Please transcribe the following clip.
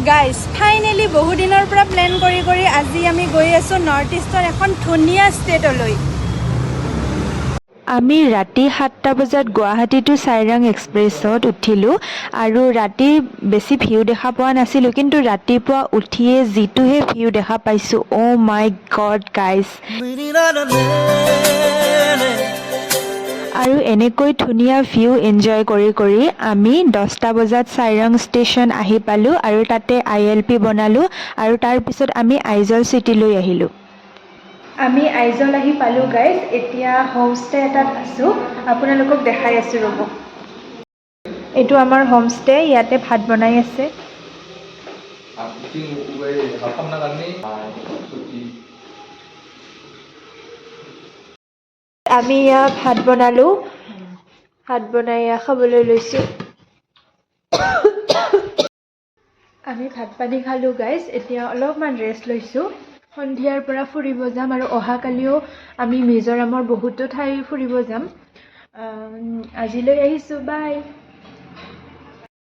Guys finally বহুদিনৰ পৰা plan কৰি আজি আমি গৈ আছোঁ নৰ্থ ইষ্টৰ এখন ধুনীয়া ষ্টেটলৈ। আমি ৰাতি 7টা বজাত গুৱাহাটী টু চাইৰাং এক্সপ্ৰেছত উঠিলোঁ আৰু ৰাতি বেছি ভিউ দেখা পোৱা নাছিলোঁ, কিন্তু ৰাতিপুৱা উঠিয়ে যিটোহে ভিউ দেখা পাইছোঁ, অ' মাই গড গাইজ। আৰু এনেকৈ ধুনীয়া ভিউ এনজয় কৰি আমি 10টা বজাত চাইৰাং ষ্টেচন আহি পালোঁ আৰু তাতে ILP বনালোঁ আৰু তাৰপিছত আমি আইজল চিটিলৈ আহিলোঁ। আমি আইজল আহি পালোঁ গাইজ। এতিয়া হোমষ্টে এটাত আছোঁ, আপোনালোকক দেখাই আছোঁ ৰ'ব। এইটো আমাৰ হোমষ্টে, ইয়াতে ভাত বনাই আছে। আমি ইয়াত ভাত বনালোঁ, ভাত বনাই খাবলৈ লৈছোঁ। আমি ভাত পানী খালোঁ গাইজ, এতিয়া অলপমান ৰেষ্ট লৈছোঁ। সন্ধিয়াৰ পৰা ফুৰিব যাম আৰু অহাকালিও আমি মিজোৰামৰ বহুতো ঠাই ফুৰিব যাম। আজিলৈ আহিছোঁ, বাই।